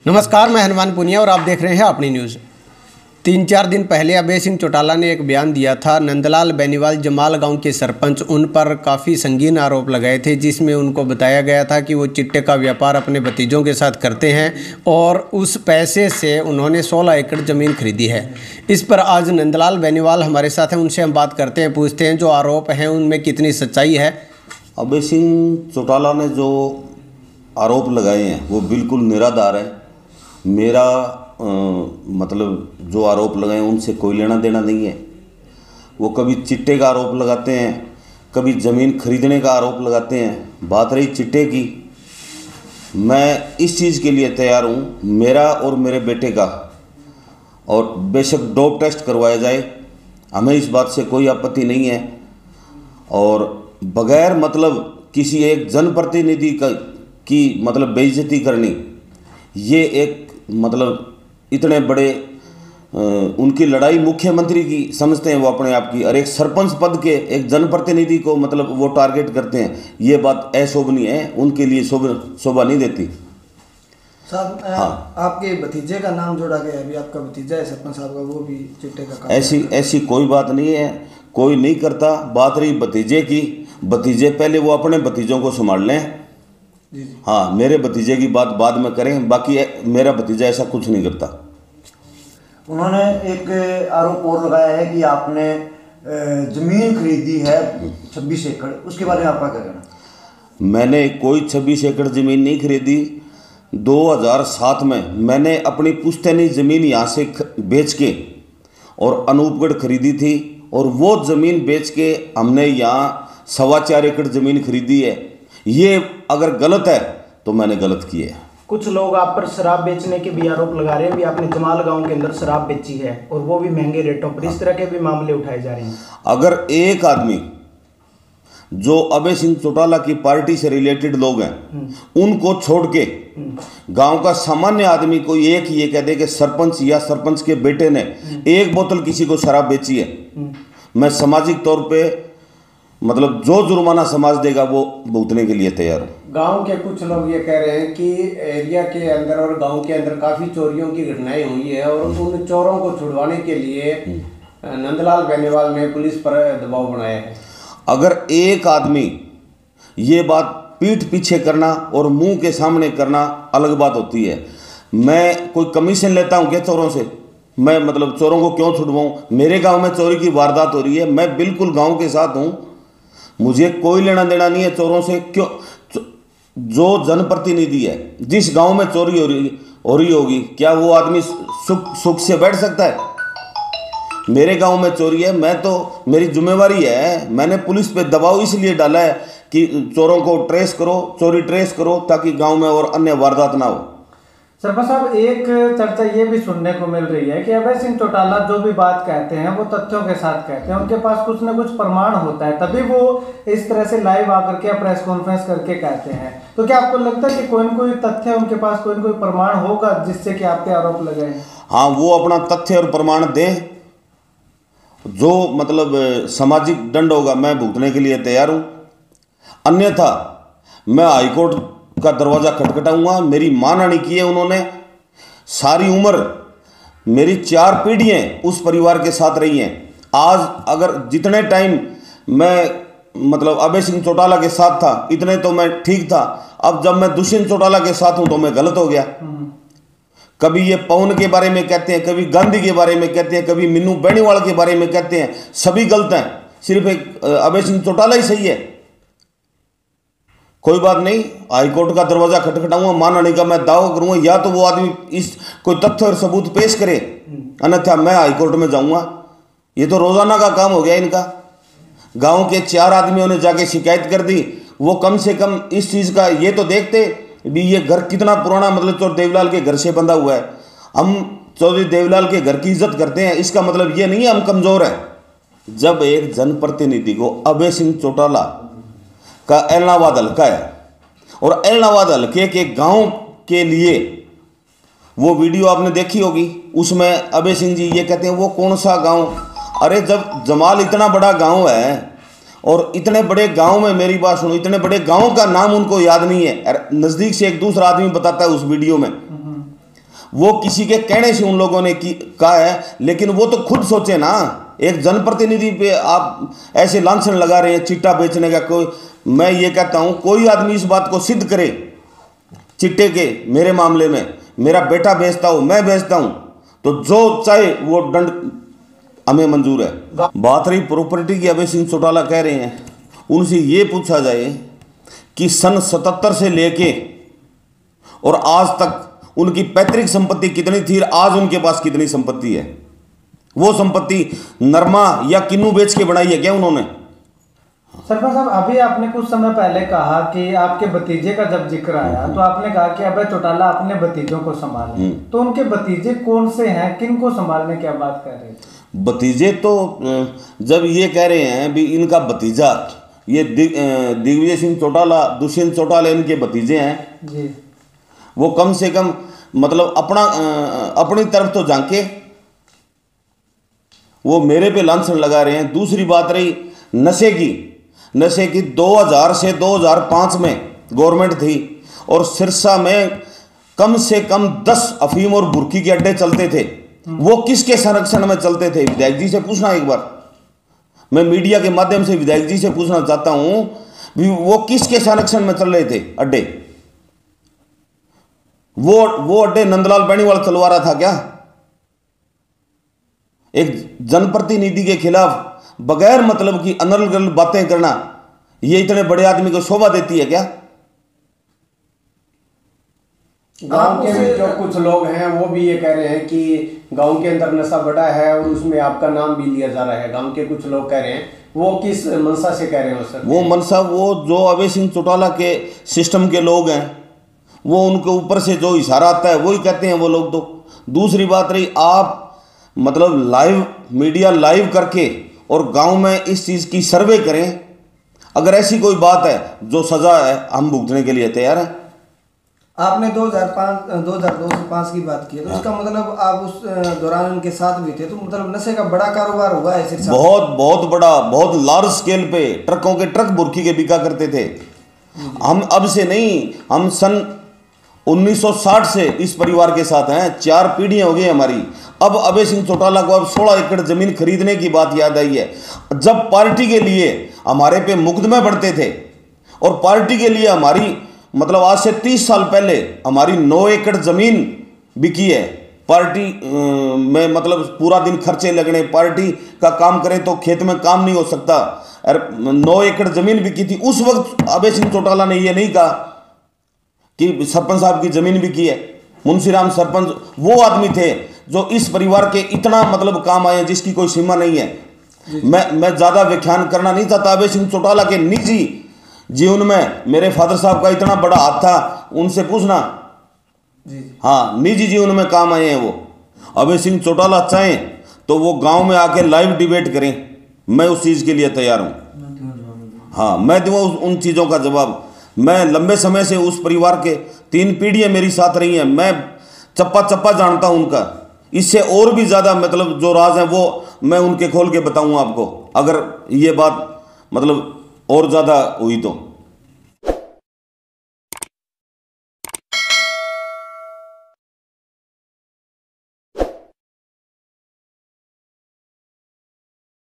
नमस्कार, मैं हनुमान पुनिया और आप देख रहे हैं अपनी न्यूज़। 3-4 दिन पहले अभय सिंह चौटाला ने एक बयान दिया था। नंदलाल बेनीवाल जमाल गांव के सरपंच उन पर काफ़ी संगीन आरोप लगाए थे, जिसमें उनको बताया गया था कि वो चिट्टे का व्यापार अपने भतीजों के साथ करते हैं और उस पैसे से उन्होंने 16 एकड़ ज़मीन खरीदी है। इस पर आज नंदलाल बेनीवाल हमारे साथ हैं, उनसे हम बात करते हैं, पूछते हैं जो आरोप हैं उनमें कितनी सच्चाई है। अभय सिंह चौटाला ने जो आरोप लगाए हैं वो बिल्कुल निराधार है। मेरा मतलब जो आरोप लगाए हैं उनसे कोई लेना देना नहीं है। वो कभी चिट्टे का आरोप लगाते हैं, कभी ज़मीन खरीदने का आरोप लगाते हैं। बात रही चिट्टे की, मैं इस चीज़ के लिए तैयार हूँ, मेरा और मेरे बेटे का, और बेशक डोप टेस्ट करवाया जाए, हमें इस बात से कोई आपत्ति नहीं है। और बगैर मतलब किसी एक जनप्रतिनिधि की मतलब बेइज्जती करनी, ये एक मतलब इतने बड़े उनकी लड़ाई मुख्यमंत्री की समझते हैं वो अपने आप की, और एक सरपंच पद के एक जनप्रतिनिधि को मतलब वो टारगेट करते हैं। ये बात अशोभनीय है, उनके लिए शोभा नहीं देती। साहब, हाँ, आपके भतीजे का नाम जोड़ा गया है, अभी आपका भतीजा है सरपंच साहब का, वो भी चिट्टे का काम ऐसी कोई बात नहीं है, कोई नहीं करता। बात रही भतीजे की, भतीजे पहले वो अपने भतीजों को संभाल लें। जी। हाँ, मेरे भतीजे की बात बाद में करें, बाकी मेरा भतीजा ऐसा कुछ नहीं करता। उन्होंने एक आरोप और लगाया है कि आपने जमीन खरीदी है 26 एकड़, उसके बारे में आपका क्या कहना? मैंने कोई 26 एकड़ ज़मीन नहीं खरीदी। 2007 में मैंने अपनी पुश्तैनी ज़मीन यहाँ से बेच के और अनूपगढ़ खरीदी थी, और वो ज़मीन बेच के हमने यहाँ 4.25 एकड़ ज़मीन खरीदी है। ये अगर गलत है तो मैंने गलत किया है। कुछ लोग आप पर शराब बेचने के भी आरोप लगा रहे हैं, भी आपने जमाल गांव के अंदर शराब बेची है और वो भी महंगे रेटों पर, इस तरह के भी मामले उठाए जा रहे हैं। अगर एक आदमी जो अभय सिंह चौटाला की पार्टी से रिलेटेड लोग हैं उनको छोड़ के गांव का सामान्य आदमी कोई एक ये कह दे कि सरपंच या सरपंच के बेटे ने एक बोतल किसी को शराब बेची है, मैं सामाजिक तौर पे मतलब जो जुर्माना समाज देगा वो भुगतने के लिए तैयार हूँ। गांव के कुछ लोग ये कह रहे हैं कि एरिया के अंदर और गांव के अंदर काफ़ी चोरियों की घटनाएं हुई है और उन चोरों को छुड़वाने के लिए नंदलाल बेनीवाल ने पुलिस पर दबाव बनाया है। अगर एक आदमी ये बात पीठ पीछे करना और मुंह के सामने करना अलग बात होती है। मैं कोई कमीशन लेता हूँ क्या चोरों से? मैं मतलब चोरों को क्यों छुड़वाऊँ? मेरे गांव में चोरी की वारदात हो रही है, मैं बिल्कुल गांव के साथ हूँ, मुझे कोई लेना देना नहीं है चोरों से। क्यों? जो जनप्रतिनिधि है, जिस गांव में चोरी हो रही होगी, क्या वो आदमी सुख से बैठ सकता है? मेरे गांव में चोरी है, मैं तो मेरी जिम्मेवारी है, मैंने पुलिस पे दबाव इसलिए डाला है कि चोरों को ट्रेस करो, चोरी ट्रेस करो, ताकि गांव में और अन्य वारदात ना हो। सरपंच साहब, एक चर्चा ये भी सुनने को मिल रही है कि अभय सिंह चौटाला जो भी बात कहते हैं वो तथ्यों के साथ कहते हैं, उनके पास कुछ न कुछ प्रमाण होता है, तभी वो इस तरह से लाइव आकर के प्रेस कॉन्फ्रेंस करके कहते हैं। तो क्या आपको लगता है कि कोई न कोई तथ्य उनके पास, कोई न कोई प्रमाण होगा जिससे कि आपके आरोप लगे हैं? हाँ, वो अपना तथ्य और प्रमाण दें, जो मतलब सामाजिक दंड होगा मैं भुगतने के लिए तैयार हूँ। अन्यथा मैं हाईकोर्ट का दरवाज़ा खटखटाऊंगा। मेरी मानहानि की है उन्होंने, सारी उम्र मेरी 4 पीढ़ियाँ उस परिवार के साथ रही हैं। आज अगर जितने टाइम मैं मतलब अभय सिंह चौटाला के साथ था इतने तो मैं ठीक था, अब जब मैं दुष्यंत चौटाला के साथ हूँ तो मैं गलत हो गया। कभी ये पवन के बारे में कहते हैं, कभी गांधी के बारे में कहते हैं, कभी मीनू बेनीवाल के बारे में कहते हैं, सभी गलत हैं, सिर्फ एक अभय सिंह चौटाला ही सही है। कोई बात नहीं, हाईकोर्ट का दरवाजा खटखटाऊंगा, मानहानि का मैं दावा करूंगा, या तो वो आदमी इस कोई तथ्य और सबूत पेश करे, अन्यथा मैं हाईकोर्ट में जाऊंगा। ये तो रोजाना का काम हो गया इनका। गांव के 4 आदमियों ने जाके शिकायत कर दी, वो कम से कम इस चीज़ का ये तो देखते भी ये घर कितना पुराना, मतलब चौधरी देवलाल के घर से बंधा हुआ है। हम चौधरी देवलाल के घर की इज्जत करते हैं, इसका मतलब ये नहीं है हम कमज़ोर हैं। जब एक जनप्रतिनिधि को अभय सिंह चौटाला का एलनाबाद हल्का है और एलनाबाद हल्के के गांव के लिए वो वीडियो आपने देखी होगी, उसमें अभय सिंह जी ये कहते हैं वो कौन सा गांव? अरे जब जमाल इतना बड़ा गांव है और इतने बड़े गांव में, मेरी बात सुनो, इतने बड़े गांव का नाम उनको याद नहीं है। नज़दीक से एक दूसरा आदमी बताता है उस वीडियो में वो किसी के कहने से उन लोगों ने कहा है, लेकिन वो तो खुद सोचे ना। एक जनप्रतिनिधि पे आप ऐसे लांछन लगा रहे हैं चिट्टा बेचने का। कोई, मैं ये कहता हूँ कोई आदमी इस बात को सिद्ध करे चिट्टे के, मेरे मामले में मेरा बेटा बेचता हो, मैं बेचता हूँ, तो जो चाहे वो दंड हमें मंजूर है। बात रही प्रॉपर्टी की, अभय सिंह चौटाला कह रहे हैं, उनसे ये पूछा जाए कि सन 77 से लेके और आज तक उनकी पैतृक संपत्ति कितनी थी, आज उनके पास कितनी संपत्ति है। वो संपत्ति नरमा या किन्नू बेच के बनाई है क्या उन्होंने? सरपंच साहब, अभी आपने कुछ समय पहले कहा कि आपके भतीजे का जब जिक्र आया तो आपने कहा कि अभय चौटाला अपने भतीजों को संभाले, तो उनके भतीजे कौन से हैं, किन को संभालने की आप बात कर रहे थे? भतीजे तो जब ये कह रहे हैं भी इनका भतीजा, ये दिग्विजय सिंह चौटाला, दुष्यंत चौटाला इनके भतीजे हैं जी, वो कम से कम मतलब अपनी तरफ तो झांके, वो मेरे पे लांछन लगा रहे हैं। दूसरी बात रही नशे की 2000 से 2005 में गवर्नमेंट थी और सिरसा में कम से कम 10 अफीम और बुर्की के अड्डे चलते थे। वो किसके संरक्षण में चलते थे? विधायक जी से पूछना एक बार, मैं मीडिया के माध्यम से विधायक जी से पूछना चाहता हूं भी वो किसके संरक्षण में चल रहे थे अड्डे? वो अड्डे नंदलाल बेनीवाल चलवा रहा था क्या? एक जनप्रतिनिधि के खिलाफ बगैर मतलब की अनर्गल बातें करना, ये इतने बड़े आदमी को शोभा देती है क्या? गांव के जो कुछ लोग हैं वो भी ये कह रहे हैं कि गांव के अंदर नशा बढ़ा है और उसमें आपका नाम भी लिया जा रहा है। गांव के कुछ लोग कह रहे हैं, वो किस मनसा से कह रहे हैं सर? वो मनसा, वो जो अभय सिंह चौटाला के सिस्टम के लोग हैं, वो उनके ऊपर से जो इशारा आता है वही कहते हैं वो लोग। तो दूसरी बात रही, आप मतलब लाइव मीडिया लाइव करके और गांव में इस चीज़ की सर्वे करें। अगर ऐसी कोई बात है जो सजा है, हम भुगतने के लिए तैयार हैं। आपने 2002 से 5 की बात की है, तो इसका मतलब आप उस दौरान उनके साथ भी थे, तो मतलब नशे का बड़ा कारोबार हुआ है सिर्फ? बहुत बड़ा, बहुत लार्ज स्केल पे ट्रकों के ट्रक बुर्की के बिका करते थे। हम अब से नहीं, हम सन 1960 से इस परिवार के साथ हैं, 4 पीढ़ियां हो गई हमारी। अब अभय सिंह चौटाला को अब 16 एकड़ जमीन खरीदने की बात याद आई है। जब पार्टी के लिए हमारे पे मुकदमे बढ़ते थे और पार्टी के लिए हमारी मतलब आज से 30 साल पहले हमारी 9 एकड़ जमीन बिकी है पार्टी में, मतलब पूरा दिन खर्चे लगने, पार्टी का काम करें तो खेत में काम नहीं हो सकता, और 9 एकड़ जमीन बिकी थी। उस वक्त अभय सिंह चौटाला ने यह नहीं कहा कि सरपंच साहब की जमीन बिकी है। मुंशीराम सरपंच वो आदमी थे जो इस परिवार के इतना मतलब काम आए जिसकी कोई सीमा नहीं है। मैं ज़्यादा व्याख्यान करना नहीं चाहता। अभय सिंह चौटाला के निजी जीवन में मेरे फादर साहब का इतना बड़ा हाथ था, उनसे पूछना जी। हाँ, निजी जीवन में काम आए हैं वो। अभय सिंह चौटाला चाहें तो वो गांव में आके लाइव डिबेट करें, मैं उस चीज़ के लिए तैयार हूँ। हाँ, मैं दूँ उन चीज़ों का जवाब। मैं लंबे समय से उस परिवार के 3 पीढ़ियाँ मेरी साथ रही हैं, मैं चप्पा चप्पा जानता हूँ उनका। इससे और भी ज़्यादा मतलब जो राज हैं वो मैं उनके खोल के बताऊँ आपको, अगर ये बात मतलब और ज़्यादा हुई तो।